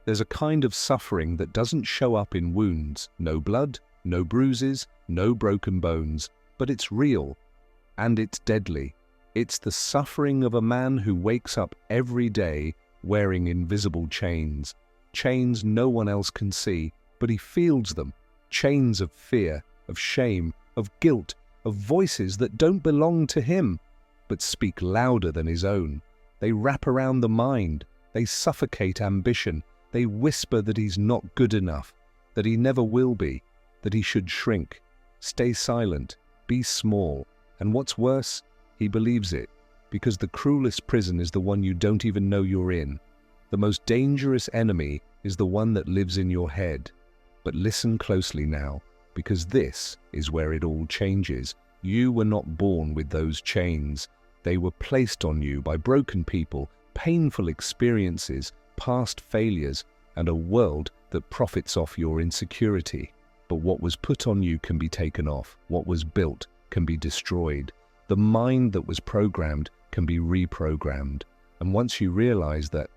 There's a kind of suffering that doesn't show up in wounds, no blood, no bruises, no broken bones, but it's real, and it's deadly. It's the suffering of a man who wakes up every day wearing invisible chains, chains no one else can see, but he feels them, chains of fear, of shame, of guilt, of voices that don't belong to him, but speak louder than his own. They wrap around the mind, they suffocate ambition, they whisper that he's not good enough, that he never will be, that he should shrink, stay silent, be small, and what's worse, he believes it, because the cruelest prison is the one you don't even know you're in. The most dangerous enemy is the one that lives in your head. But listen closely now, because this is where it all changes. You were not born with those chains. They were placed on you by broken people, painful experiences, past failures, and a world that profits off your insecurity. But what was put on you can be taken off. What was built can be destroyed. The mind that was programmed can be reprogrammed. And once you realize that,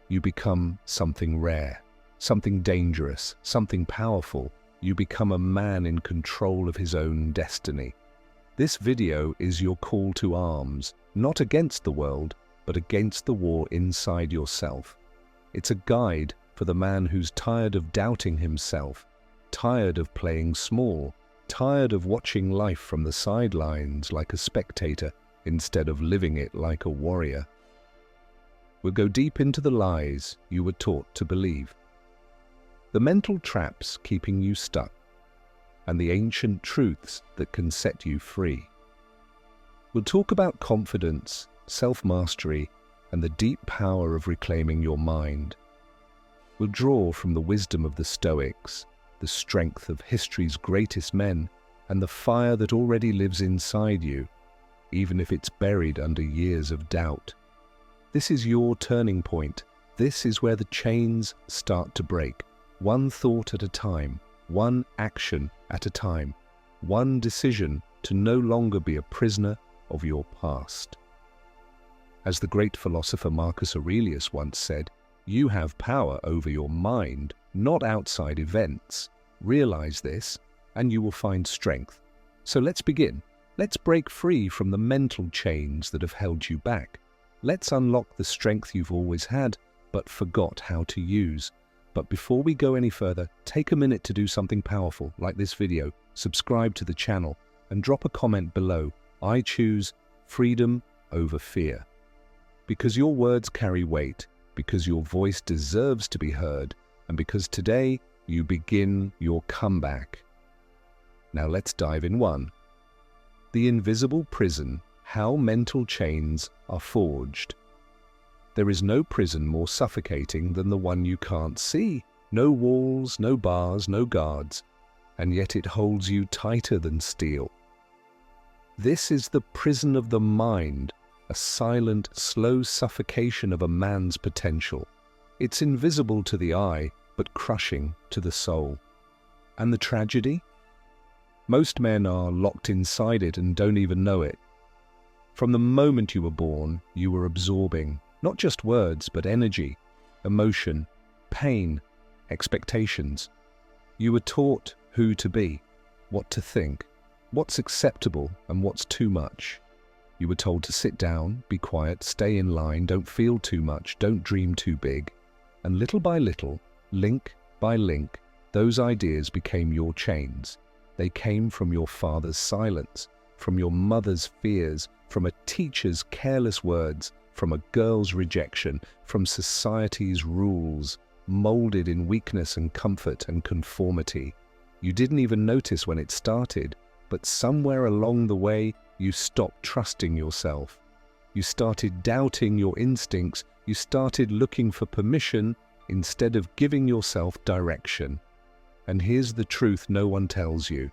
you become something rare, something dangerous, something powerful. You become a man in control of his own destiny. This video is your call to arms, not against the world, but against the war inside yourself. It's a guide for the man who's tired of doubting himself, tired of playing small, tired of watching life from the sidelines like a spectator instead of living it like a warrior. We'll go deep into the lies you were taught to believe, the mental traps keeping you stuck, and the ancient truths that can set you free. We'll talk about confidence, self-mastery, and the deep power of reclaiming your mind. We'll draw from the wisdom of the Stoics, the strength of history's greatest men, and the fire that already lives inside you, even if it's buried under years of doubt. This is your turning point. This is where the chains start to break. One thought at a time, one action at a time, one decision to no longer be a prisoner of your past. As the great philosopher Marcus Aurelius once said, you have power over your mind, not outside events. Realize this, and you will find strength. So let's begin. Let's break free from the mental chains that have held you back. Let's unlock the strength you've always had, but forgot how to use. But before we go any further, take a minute to do something powerful, like this video, subscribe to the channel, and drop a comment below. I choose freedom over fear. Because your words carry weight, because your voice deserves to be heard, and because today you begin your comeback. Now let's dive in. 1. The invisible prison. How mental chains are forged. There is no prison more suffocating than the one you can't see. No walls, no bars, no guards, and yet it holds you tighter than steel. This is the prison of the mind, a silent, slow suffocation of a man's potential. It's invisible to the eye, but crushing to the soul. And the tragedy? Most men are locked inside it and don't even know it. From the moment you were born, you were absorbing not just words, but energy, emotion, pain, expectations. You were taught who to be, what to think, what's acceptable and what's too much. You were told to sit down, be quiet, stay in line, don't feel too much, don't dream too big. And little by little, link by link, those ideas became your chains. They came from your father's silence, from your mother's fears, from a teacher's careless words, from a girl's rejection, from society's rules, molded in weakness and comfort and conformity. You didn't even notice when it started, but somewhere along the way, you stopped trusting yourself. You started doubting your instincts. You started looking for permission instead of giving yourself direction. And here's the truth no one tells you.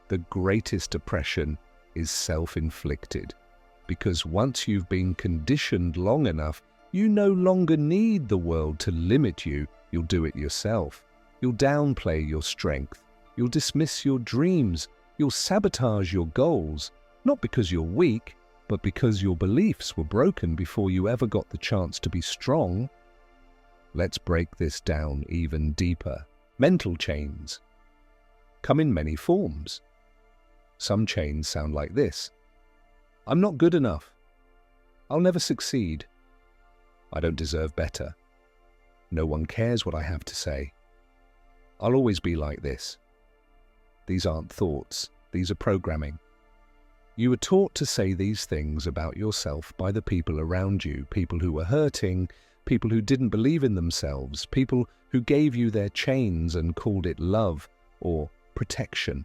The greatest oppression is self-inflicted. Because once you've been conditioned long enough, you no longer need the world to limit you. You'll do it yourself. You'll downplay your strength. You'll dismiss your dreams. You'll sabotage your goals. Not because you're weak, but because your beliefs were broken before you ever got the chance to be strong. Let's break this down even deeper. Mental chains come in many forms. Some chains sound like this. I'm not good enough. I'll never succeed. I don't deserve better. No one cares what I have to say. I'll always be like this. These aren't thoughts, these are programming. You were taught to say these things about yourself by the people around you, people who were hurting, people who didn't believe in themselves, people who gave you their chains and called it love or protection.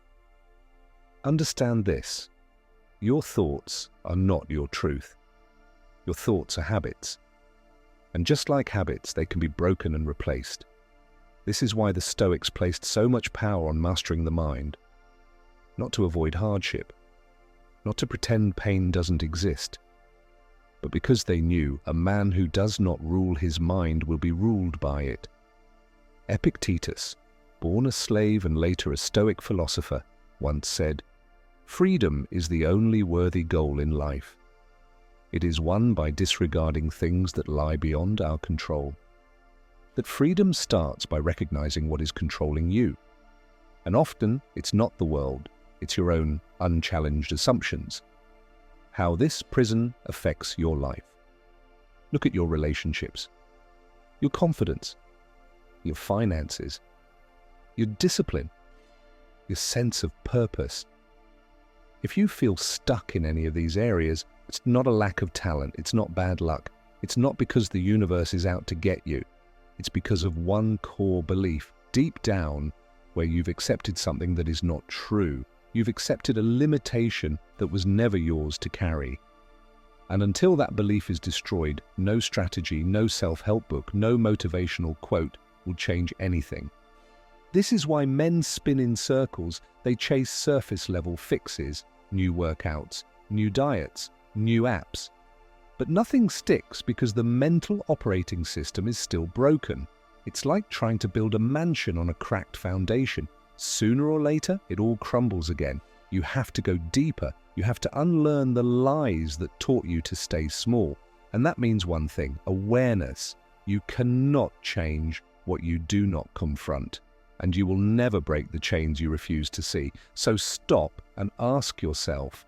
Understand this. Your thoughts are not your truth. Your thoughts are habits. And just like habits, they can be broken and replaced. This is why the Stoics placed so much power on mastering the mind. Not to avoid hardship, not to pretend pain doesn't exist, but because they knew a man who does not rule his mind will be ruled by it. Epictetus, born a slave and later a Stoic philosopher, once said, "Freedom is the only worthy goal in life. It is won by disregarding things that lie beyond our control." That freedom starts by recognizing what is controlling you. And often, it's not the world, it's your own unchallenged assumptions. How this prison affects your life. Look at your relationships, your confidence, your finances, your discipline, your sense of purpose. If you feel stuck in any of these areas, it's not a lack of talent, it's not bad luck, it's not because the universe is out to get you. It's because of one core belief, deep down, where you've accepted something that is not true. You've accepted a limitation that was never yours to carry. And until that belief is destroyed, no strategy, no self-help book, no motivational quote will change anything. This is why men spin in circles. They chase surface-level fixes, new workouts, new diets, new apps. But nothing sticks because the mental operating system is still broken. It's like trying to build a mansion on a cracked foundation. Sooner or later, it all crumbles again. You have to go deeper. You have to unlearn the lies that taught you to stay small. And that means one thing, awareness. You cannot change what you do not confront. And you will never break the chains you refuse to see. So stop and ask yourself,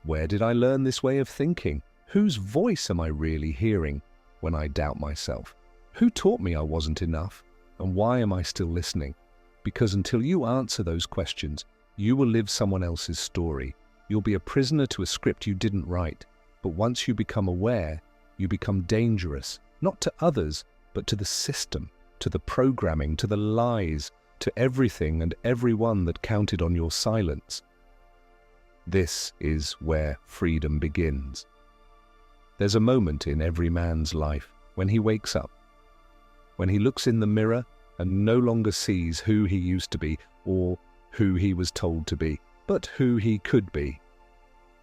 where did I learn this way of thinking? Whose voice am I really hearing when I doubt myself? Who taught me I wasn't enough? And why am I still listening? Because until you answer those questions, you will live someone else's story. You'll be a prisoner to a script you didn't write. But once you become aware, you become dangerous, not to others, but to the system, to the programming, to the lies, to everything and everyone that counted on your silence. This is where freedom begins. There's a moment in every man's life when he wakes up, when he looks in the mirror and no longer sees who he used to be or who he was told to be, but who he could be.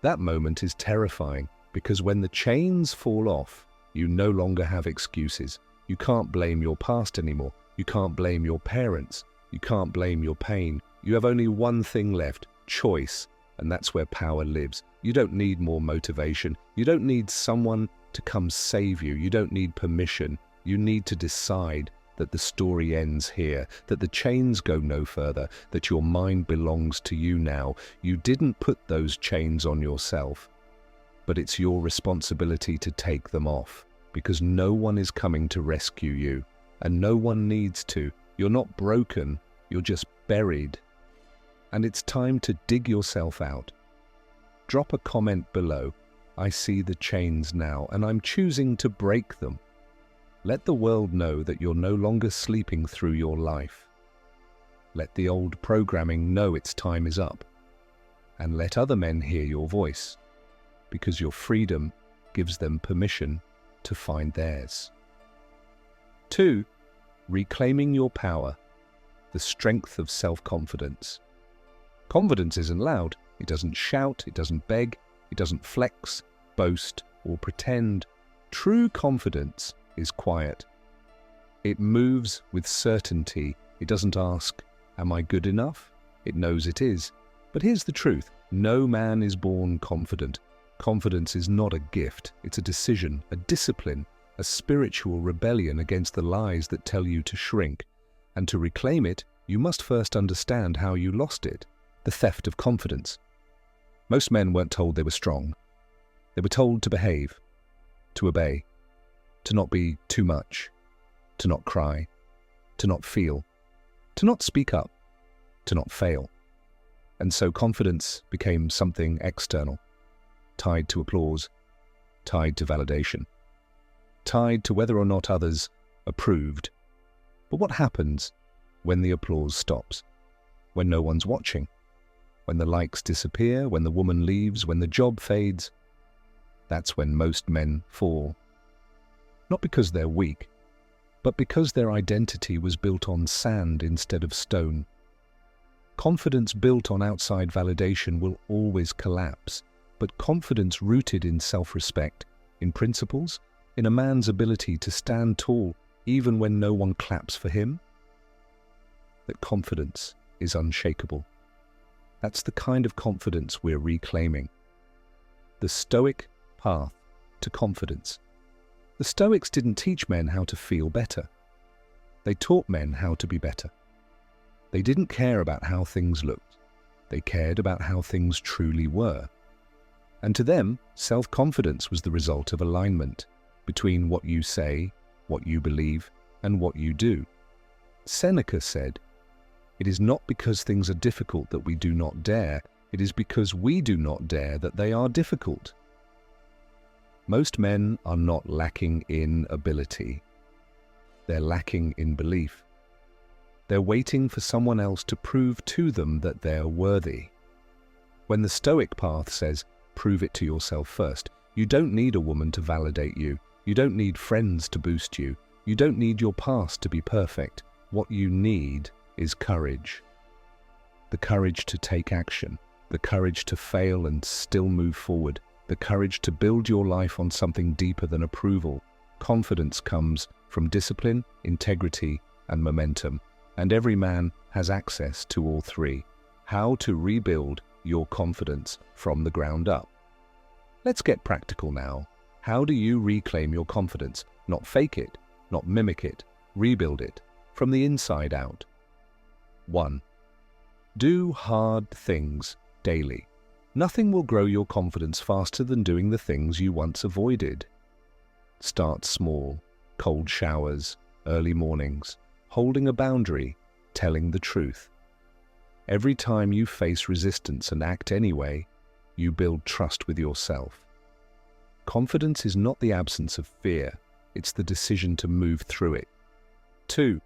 That moment is terrifying because when the chains fall off, you no longer have excuses. You can't blame your past anymore. You can't blame your parents. You can't blame your pain. You have only one thing left, choice, and that's where power lives. You don't need more motivation. You don't need someone to come save you. You don't need permission. You need to decide that the story ends here, that the chains go no further, that your mind belongs to you now. You didn't put those chains on yourself, but it's your responsibility to take them off, because no one is coming to rescue you, and no one needs to. You're not broken, you're just buried. And it's time to dig yourself out. Drop a comment below. I see the chains now, and I'm choosing to break them. Let the world know that you're no longer sleeping through your life. Let the old programming know its time is up. And let other men hear your voice, because your freedom gives them permission to find theirs. 2. Reclaiming your power, the strength of self-confidence. Confidence isn't loud. It doesn't shout, it doesn't beg, it doesn't flex, boast, or pretend. True confidence is quiet. It moves with certainty. It doesn't ask, am I good enough? It knows it is. But here's the truth. No man is born confident. Confidence is not a gift. It's a decision, a discipline, a spiritual rebellion against the lies that tell you to shrink. And to reclaim it, you must first understand how you lost it, the theft of confidence. Most men weren't told they were strong. They were told to behave, to obey, to not be too much, to not cry, to not feel, to not speak up, to not fail. And so confidence became something external, tied to applause, tied to validation, tied to whether or not others approved. But what happens when the applause stops? When no one's watching? When the likes disappear? When the woman leaves? When the job fades? That's when most men fall. Not because they're weak, but because their identity was built on sand instead of stone. Confidence built on outside validation will always collapse, but confidence rooted in self-respect, in principles, in a man's ability to stand tall even when no one claps for him, that confidence is unshakable. That's the kind of confidence we're reclaiming. The Stoic path to confidence. The Stoics didn't teach men how to feel better. They taught men how to be better. They didn't care about how things looked. They cared about how things truly were. And to them, self-confidence was the result of alignment between what you say, what you believe, and what you do. Seneca said, "It is not because things are difficult that we do not dare. It is because we do not dare that they are difficult." Most men are not lacking in ability. They're lacking in belief. They're waiting for someone else to prove to them that they're worthy. When the Stoic path says, prove it to yourself first, you don't need a woman to validate you. You don't need friends to boost you. You don't need your past to be perfect. What you need is courage. The courage to take action. The courage to fail and still move forward. The courage to build your life on something deeper than approval. Confidence comes from discipline, integrity, and momentum. And every man has access to all three. How to rebuild your confidence from the ground up. Let's get practical now. How do you reclaim your confidence? Not fake it, not mimic it, rebuild it from the inside out. 1. Do hard things daily. Nothing will grow your confidence faster than doing the things you once avoided. Start small, cold showers, early mornings, holding a boundary, telling the truth. Every time you face resistance and act anyway, you build trust with yourself. Confidence is not the absence of fear, it's the decision to move through it. 2.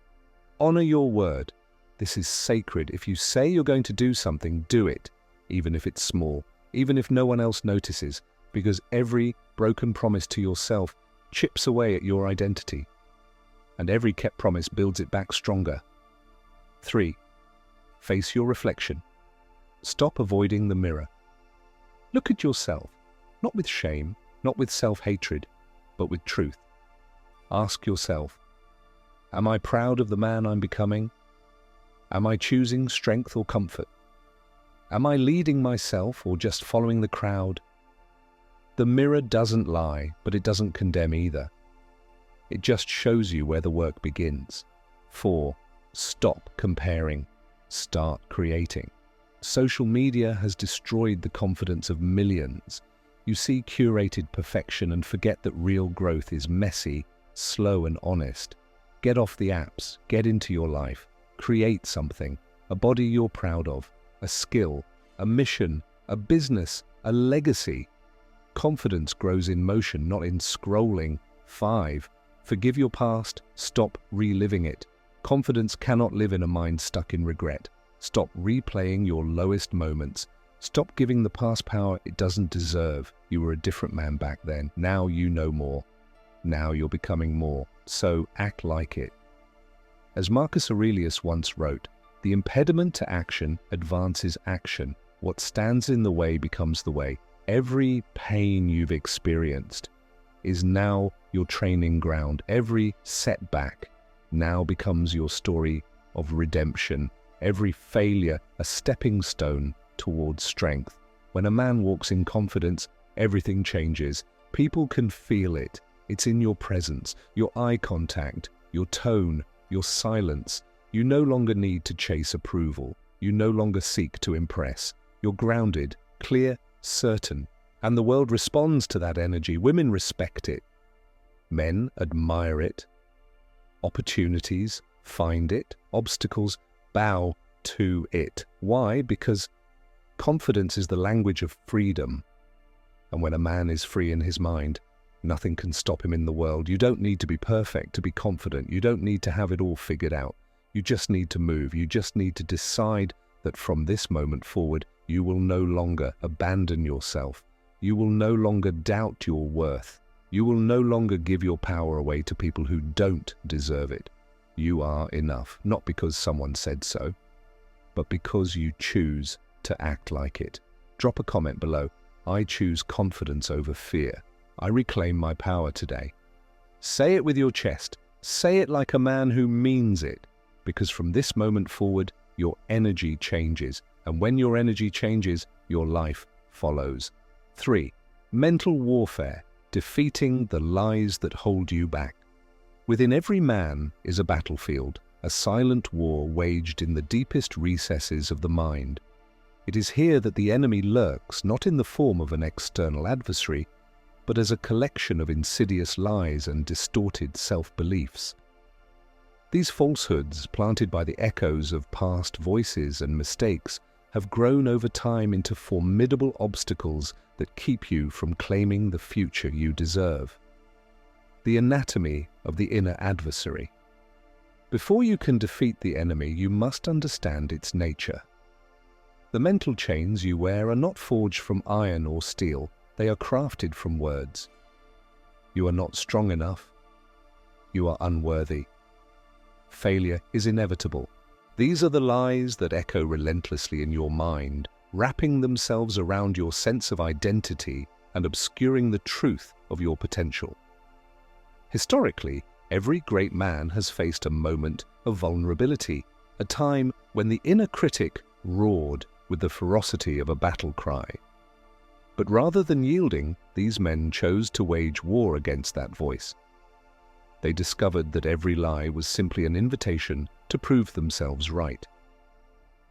Honor your word. This is sacred. If you say you're going to do something, do it, even if it's small, even if no one else notices, because every broken promise to yourself chips away at your identity, and every kept promise builds it back stronger. 3. Face your reflection. Stop avoiding the mirror. Look at yourself, not with shame, not with self-hatred, but with truth. Ask yourself, am I proud of the man I'm becoming? Am I choosing strength or comfort? Am I leading myself or just following the crowd? The mirror doesn't lie, but it doesn't condemn either. It just shows you where the work begins. 4. Stop comparing. Start creating. Social media has destroyed the confidence of millions. You see curated perfection and forget that real growth is messy, slow and honest. Get off the apps, get into your life, create something, a body you're proud of, a skill, a mission, a business, a legacy. Confidence grows in motion, not in scrolling. 5. Forgive your past, stop reliving it. Confidence cannot live in a mind stuck in regret. Stop replaying your lowest moments. Stop giving the past power it doesn't deserve. You were a different man back then. Now you know more. Now you're becoming more. So act like it. As Marcus Aurelius once wrote, the impediment to action advances action. What stands in the way becomes the way. Every pain you've experienced is now your training ground. Every setback now becomes your story of redemption. Every failure a stepping stone towards strength. When a man walks in confidence, everything changes. People can feel it. It's in your presence, your eye contact, your tone, your silence. You no longer need to chase approval. You no longer seek to impress. You're grounded, clear, certain. And the world responds to that energy. Women respect it. Men admire it. Opportunities find it. Obstacles bow to it. Why? Because confidence is the language of freedom. And when a man is free in his mind, nothing can stop him in the world. You don't need to be perfect to be confident. You don't need to have it all figured out. You just need to move. You just need to decide that from this moment forward, you will no longer abandon yourself. You will no longer doubt your worth. You will no longer give your power away to people who don't deserve it. You are enough, not because someone said so, but because you choose to act like it. Drop a comment below. I choose confidence over fear. I reclaim my power today. Say it with your chest. Say it like a man who means it, because from this moment forward, your energy changes, and when your energy changes, your life follows. 3. Mental warfare, defeating the lies that hold you back. Within every man is a battlefield, a silent war waged in the deepest recesses of the mind. It is here that the enemy lurks, not in the form of an external adversary, but as a collection of insidious lies and distorted self-beliefs. These falsehoods, planted by the echoes of past voices and mistakes, have grown over time into formidable obstacles that keep you from claiming the future you deserve. The anatomy of the inner adversary. Before you can defeat the enemy, you must understand its nature. The mental chains you wear are not forged from iron or steel. They are crafted from words. You are not strong enough. You are unworthy. Failure is inevitable. These are the lies that echo relentlessly in your mind, wrapping themselves around your sense of identity and obscuring the truth of your potential. Historically, every great man has faced a moment of vulnerability, a time when the inner critic roared with the ferocity of a battle cry. But rather than yielding, these men chose to wage war against that voice. They discovered that every lie was simply an invitation to prove themselves right.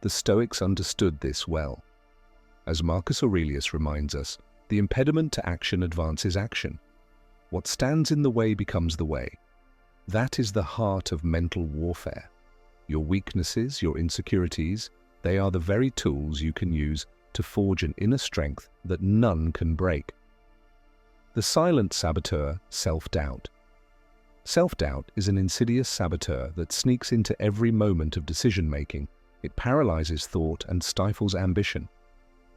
The Stoics understood this well. As Marcus Aurelius reminds us, the impediment to action advances action. What stands in the way becomes the way. That is the heart of mental warfare. Your weaknesses, your insecurities, they are the very tools you can use to forge an inner strength that none can break. The silent saboteur, self-doubt. Self-doubt is an insidious saboteur that sneaks into every moment of decision-making. It paralyzes thought and stifles ambition.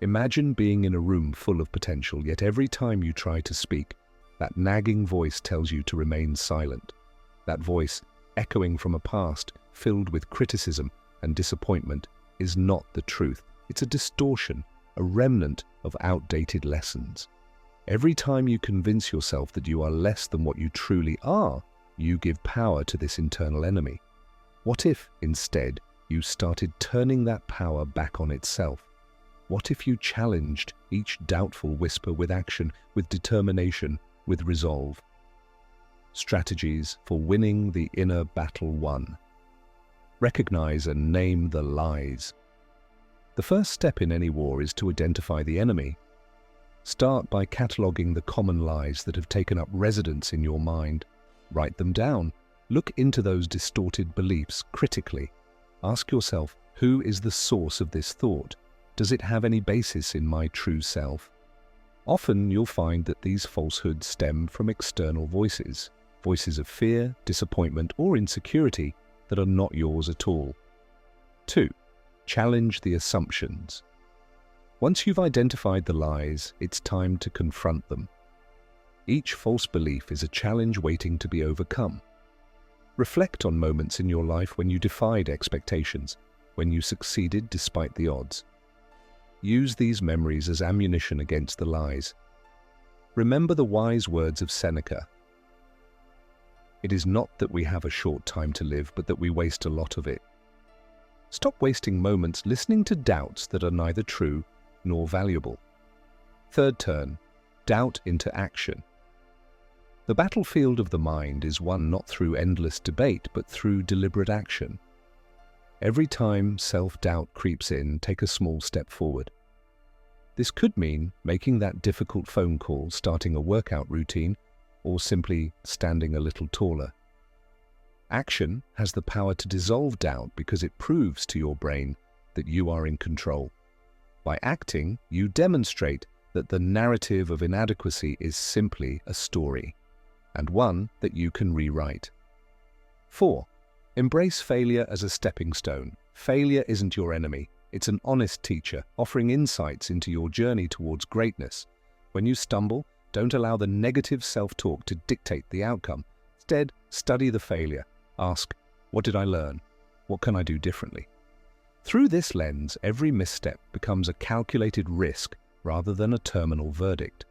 Imagine being in a room full of potential, yet every time you try to speak, that nagging voice tells you to remain silent. That voice, echoing from a past filled with criticism and disappointment, is not the truth. It's a distortion, a remnant of outdated lessons. Every time you convince yourself that you are less than what you truly are, you give power to this internal enemy. What if, instead, you started turning that power back on itself? What if you challenged each doubtful whisper with action, with determination, with resolve? Strategies for winning the inner battle 1. Recognize and name the lies. The first step in any war is to identify the enemy. Start by cataloging the common lies that have taken up residence in your mind. Write them down. Look into those distorted beliefs critically. Ask yourself, who is the source of this thought? Does it have any basis in my true self? Often you'll find that these falsehoods stem from external voices, voices of fear, disappointment, or insecurity that are not yours at all. 2. Challenge the assumptions. Once you've identified the lies, it's time to confront them. Each false belief is a challenge waiting to be overcome. Reflect on moments in your life when you defied expectations, when you succeeded despite the odds. Use these memories as ammunition against the lies. Remember the wise words of Seneca. It is not that we have a short time to live, but that we waste a lot of it. Stop wasting moments listening to doubts that are neither true nor valuable. Third turn, doubt into action. The battlefield of the mind is won not through endless debate, but through deliberate action. Every time self-doubt creeps in, take a small step forward. This could mean making that difficult phone call, starting a workout routine, or simply standing a little taller. Action has the power to dissolve doubt because it proves to your brain that you are in control. By acting, you demonstrate that the narrative of inadequacy is simply a story, and one that you can rewrite. 4. Embrace failure as a stepping stone. Failure isn't your enemy. It's an honest teacher, offering insights into your journey towards greatness. When you stumble, don't allow the negative self-talk to dictate the outcome. Instead, study the failure. Ask, what did I learn? What can I do differently? Through this lens, every misstep becomes a calculated risk rather than a terminal verdict.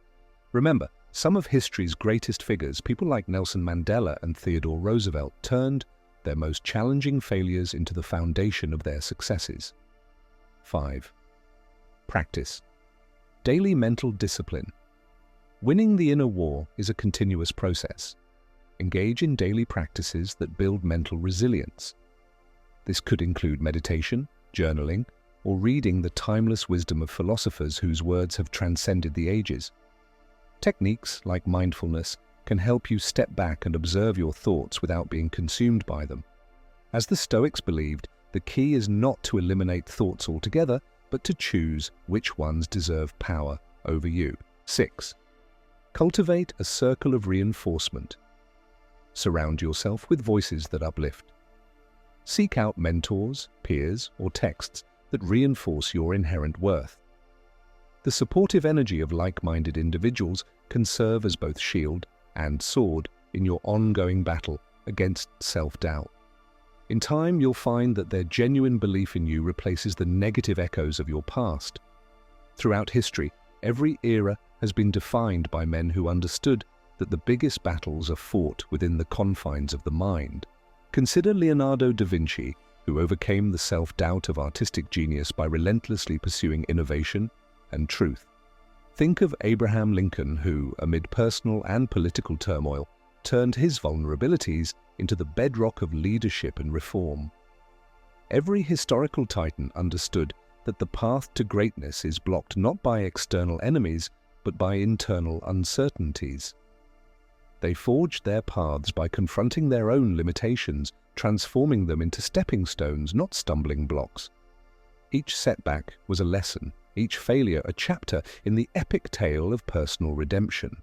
Remember, some of history's greatest figures, people like Nelson Mandela and Theodore Roosevelt, turned their most challenging failures into the foundation of their successes. 5. Practice. Daily mental discipline. Winning the inner war is a continuous process. Engage in daily practices that build mental resilience. This could include meditation, journaling, or reading the timeless wisdom of philosophers whose words have transcended the ages. Techniques like mindfulness can help you step back and observe your thoughts without being consumed by them. As the Stoics believed, the key is not to eliminate thoughts altogether, but to choose which ones deserve power over you. 6. Cultivate a circle of reinforcement. Surround yourself with voices that uplift. Seek out mentors, peers, or texts that reinforce your inherent worth. The supportive energy of like-minded individuals can serve as both shield and sword in your ongoing battle against self-doubt. In time, you'll find that their genuine belief in you replaces the negative echoes of your past. Throughout history, every era has been defined by men who understood that the biggest battles are fought within the confines of the mind. Consider Leonardo da Vinci, who overcame the self-doubt of artistic genius by relentlessly pursuing innovation and truth. Think of Abraham Lincoln, who, amid personal and political turmoil, turned his vulnerabilities into the bedrock of leadership and reform. Every historical titan understood that the path to greatness is blocked not by external enemies, but by internal uncertainties. They forged their paths by confronting their own limitations, transforming them into stepping stones, not stumbling blocks. Each setback was a lesson, each failure a chapter in the epic tale of personal redemption.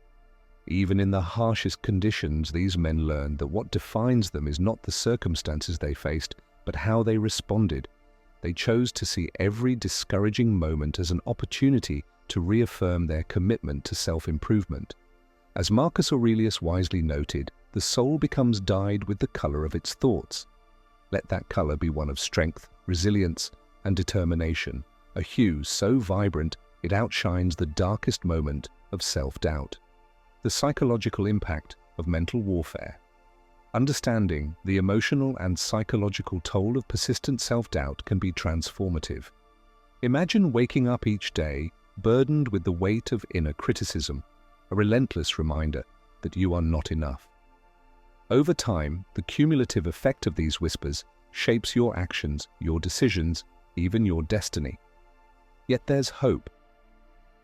Even in the harshest conditions, these men learned that what defines them is not the circumstances they faced, but how they responded. They chose to see every discouraging moment as an opportunity to reaffirm their commitment to self-improvement. As Marcus Aurelius wisely noted, the soul becomes dyed with the color of its thoughts. Let that color be one of strength, resilience, and determination, a hue so vibrant it outshines the darkest moment of self-doubt. The psychological impact of mental warfare. Understanding the emotional and psychological toll of persistent self-doubt can be transformative. Imagine waking up each day burdened with the weight of inner criticism, a relentless reminder that you are not enough. Over time, the cumulative effect of these whispers shapes your actions, your decisions, even your destiny. Yet there's hope.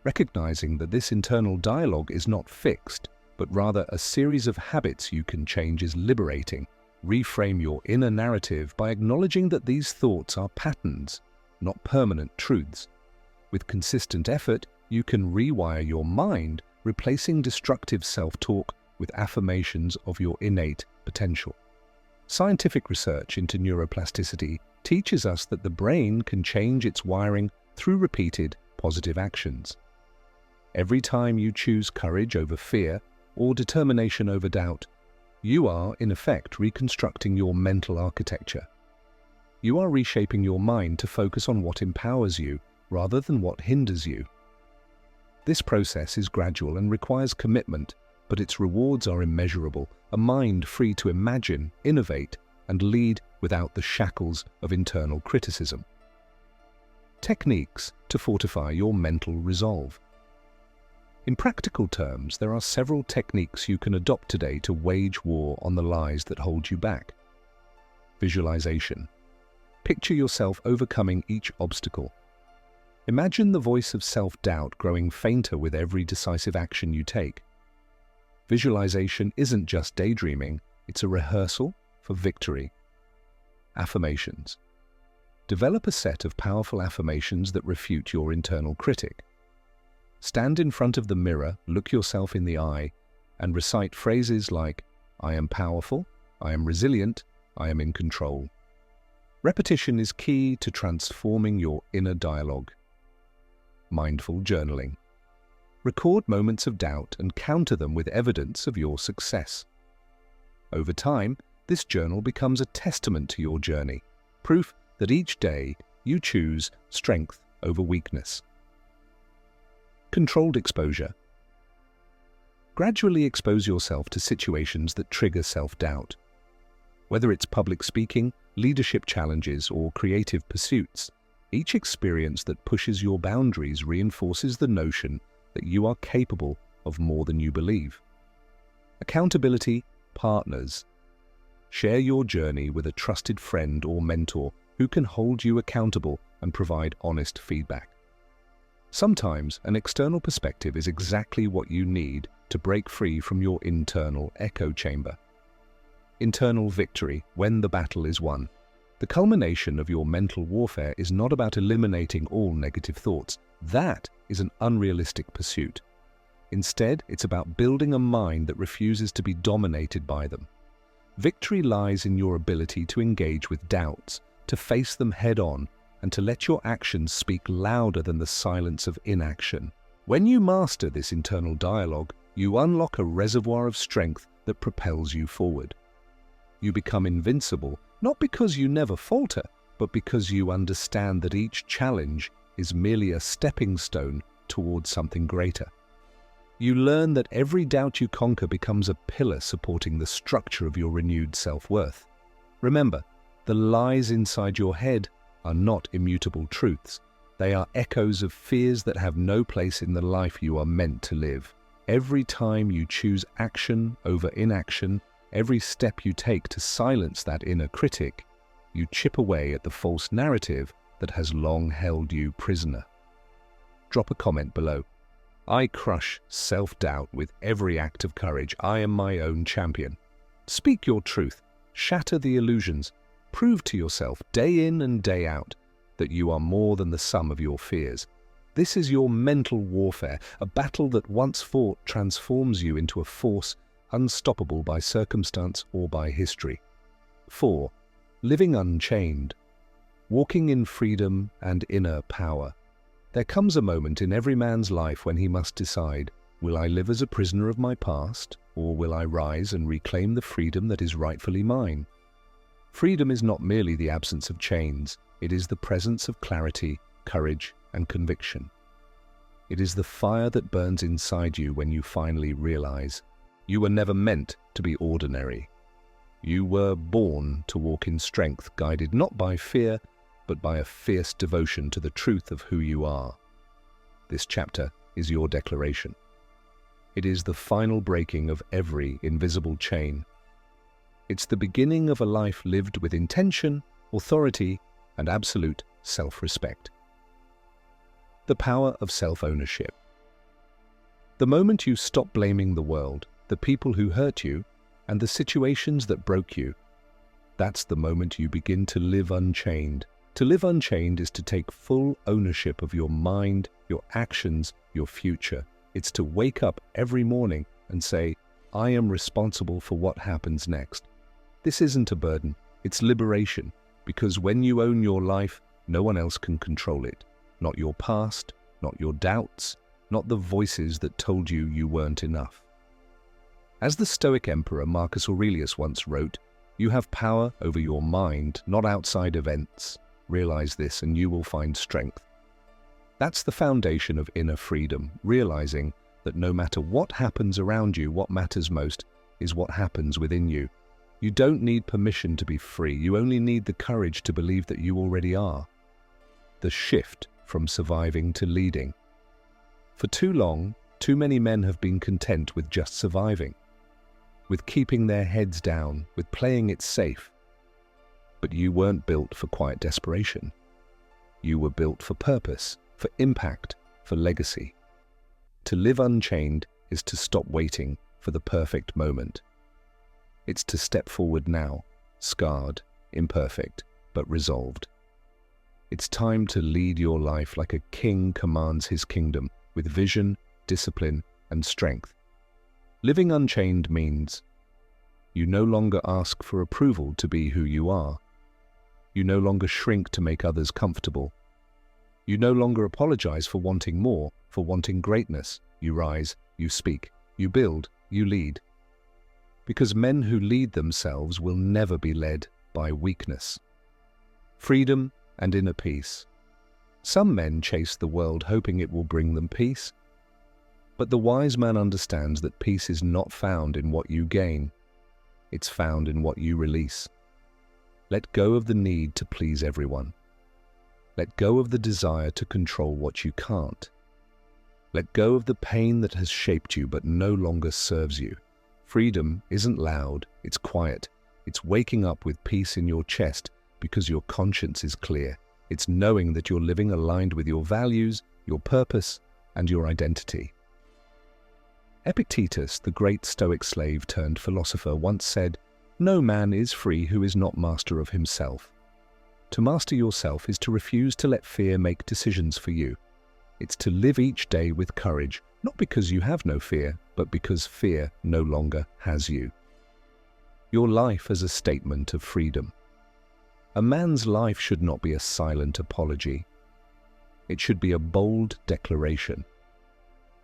Recognizing that this internal dialogue is not fixed, but rather a series of habits you can change is liberating. Reframe your inner narrative by acknowledging that these thoughts are patterns, not permanent truths. With consistent effort, you can rewire your mind, replacing destructive self-talk with affirmations of your innate potential. Scientific research into neuroplasticity teaches us that the brain can change its wiring through repeated positive actions. Every time you choose courage over fear or determination over doubt, you are, in effect, reconstructing your mental architecture. You are reshaping your mind to focus on what empowers you rather than what hinders you. This process is gradual and requires commitment, but its rewards are immeasurable, a mind free to imagine, innovate, and lead without the shackles of internal criticism. Techniques to fortify your mental resolve. In practical terms, there are several techniques you can adopt today to wage war on the lies that hold you back. Visualization. Picture yourself overcoming each obstacle. Imagine the voice of self-doubt growing fainter with every decisive action you take. Visualization isn't just daydreaming, it's a rehearsal for victory. Affirmations. Develop a set of powerful affirmations that refute your internal critic. Stand in front of the mirror, look yourself in the eye, and recite phrases like, "I am powerful," "I am resilient," "I am in control." Repetition is key to transforming your inner dialogue. Mindful journaling. Record moments of doubt and counter them with evidence of your success. Over time, this journal becomes a testament to your journey, proof that each day you choose strength over weakness. Controlled exposure. Gradually expose yourself to situations that trigger self-doubt. Whether it's public speaking, leadership challenges, or creative pursuits, each experience that pushes your boundaries reinforces the notion that you are capable of more than you believe. Accountability partners. Share your journey with a trusted friend or mentor who can hold you accountable and provide honest feedback. Sometimes an external perspective is exactly what you need to break free from your internal echo chamber. Internal victory when the battle is won. The culmination of your mental warfare is not about eliminating all negative thoughts. That is an unrealistic pursuit. Instead, it's about building a mind that refuses to be dominated by them. Victory lies in your ability to engage with doubts, to face them head-on, and to let your actions speak louder than the silence of inaction. When you master this internal dialogue, you unlock a reservoir of strength that propels you forward. You become invincible, not because you never falter, but because you understand that each challenge is merely a stepping stone towards something greater. You learn that every doubt you conquer becomes a pillar supporting the structure of your renewed self-worth. Remember, the lies inside your head are not immutable truths. They are echoes of fears that have no place in the life you are meant to live. Every time you choose action over inaction, every step you take to silence that inner critic, you chip away at the false narrative that has long held you prisoner. Drop a comment below. I crush self-doubt with every act of courage. I am my own champion. Speak your truth. Shatter the illusions. Prove to yourself day in and day out that you are more than the sum of your fears. This is your mental warfare, a battle that once fought transforms you into a force unstoppable by circumstance or by history. 4. Living unchained. Walking in freedom and inner power. There comes a moment in every man's life when he must decide, will I live as a prisoner of my past, or will I rise and reclaim the freedom that is rightfully mine? Freedom is not merely the absence of chains, it is the presence of clarity, courage, and conviction. It is the fire that burns inside you when you finally realize you were never meant to be ordinary. You were born to walk in strength, guided not by fear, but by a fierce devotion to the truth of who you are. This chapter is your declaration. It is the final breaking of every invisible chain. It's the beginning of a life lived with intention, authority, and absolute self-respect. The power of self-ownership. The moment you stop blaming the world, the people who hurt you, and the situations that broke you, that's the moment you begin to live unchained. To live unchained is to take full ownership of your mind, your actions, your future. It's to wake up every morning and say, I am responsible for what happens next. This isn't a burden, it's liberation, because when you own your life, no one else can control it. Not your past, not your doubts, not the voices that told you you weren't enough. As the Stoic Emperor Marcus Aurelius once wrote, you have power over your mind, not outside events. Realize this and you will find strength. That's the foundation of inner freedom, realizing that no matter what happens around you, what matters most is what happens within you. You don't need permission to be free, you only need the courage to believe that you already are. The shift from surviving to leading. For too long, Too many men have been content with just surviving, with keeping their heads down, with playing it safe. But you weren't built for quiet desperation. You were built for purpose, for impact, for legacy. To live unchained is to stop waiting for the perfect moment. It's to step forward now, scarred, imperfect, but resolved. It's time to lead your life like a king commands his kingdom, with vision, discipline, and strength. Living unchained means you no longer ask for approval to be who you are. You no longer shrink to make others comfortable. You no longer apologize for wanting more, for wanting greatness. You rise, you speak, you build, you lead. Because men who lead themselves will never be led by weakness. Freedom and inner peace. Some men chase the world hoping it will bring them peace. But the wise man understands that peace is not found in what you gain. It's found in what you release. Let go of the need to please everyone. Let go of the desire to control what you can't. Let go of the pain that has shaped you but no longer serves you. Freedom isn't loud, it's quiet. It's waking up with peace in your chest because your conscience is clear. It's knowing that you're living aligned with your values, your purpose, and your identity. Epictetus, the great Stoic slave turned philosopher, once said, "No man is free who is not master of himself." To master yourself is to refuse to let fear make decisions for you. It's to live each day with courage, not because you have no fear, but because fear no longer has you. Your life as a statement of freedom. A man's life should not be a silent apology. It should be a bold declaration.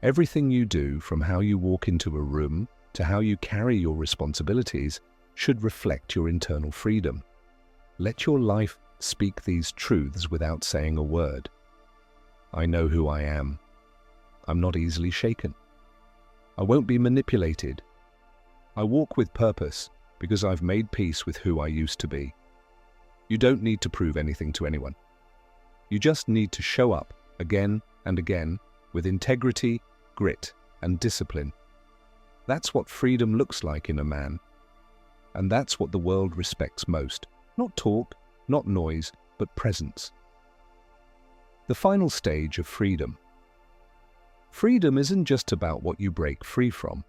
Everything you do, from how you walk into a room to how you carry your responsibilities, should reflect your internal freedom. Let your life speak these truths without saying a word. I know who I am. I'm not easily shaken. I won't be manipulated. I walk with purpose because I've made peace with who I used to be. You don't need to prove anything to anyone. You just need to show up again and again with integrity, grit, and discipline. That's what freedom looks like in a man. And that's what the world respects most. Not talk, not noise, but presence. The final stage of freedom. Freedom isn't just about what you break free from.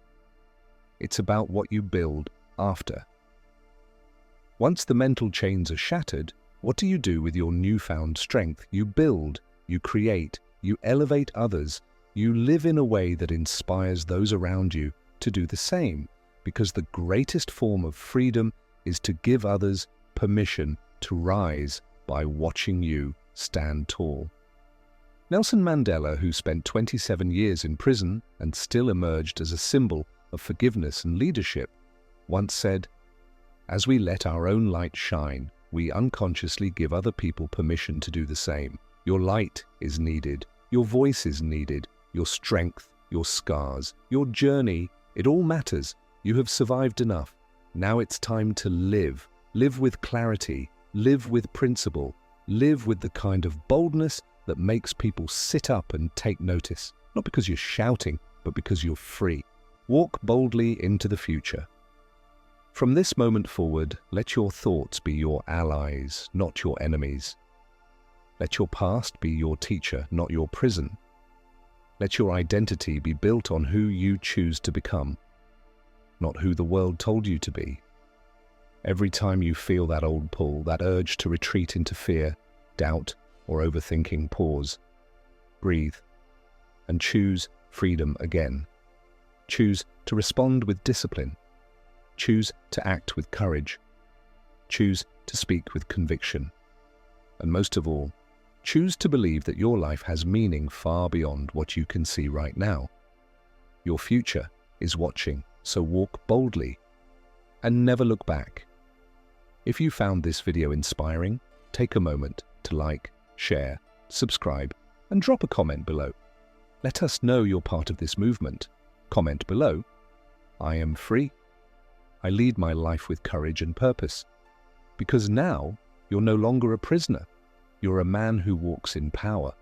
It's about what you build after. Once the mental chains are shattered, what do you do with your newfound strength? You build, you create, you elevate others, you live in a way that inspires those around you to do the same, because the greatest form of freedom is to give others permission to rise by watching you stand tall. Nelson Mandela, who spent 27 years in prison and still emerged as a symbol of forgiveness and leadership, once said, "As we let our own light shine, we unconsciously give other people permission to do the same. Your light is needed, your voice is needed, your strength, your scars, your journey, it all matters. You have survived enough. Now it's time to live. Live with clarity, live with principle, live with the kind of boldness that makes people sit up and take notice. Not because you're shouting, but because you're free. Walk boldly into the future. From this moment forward, let your thoughts be your allies, not your enemies. Let your past be your teacher, not your prison. Let your identity be built on who you choose to become, not who the world told you to be. Every time you feel that old pull, that urge to retreat into fear, doubt, or overthinking, pause, breathe, and choose freedom again. Choose to respond with discipline. Choose to act with courage. Choose to speak with conviction. And most of all, choose to believe that your life has meaning far beyond what you can see right now. Your future is watching, so walk boldly and never look back. If you found this video inspiring, take a moment to like, share, subscribe, and drop a comment below. Let us know you're part of this movement. Comment below, "I am free. I lead my life with courage and purpose." Because now, you're no longer a prisoner. You're a man who walks in power.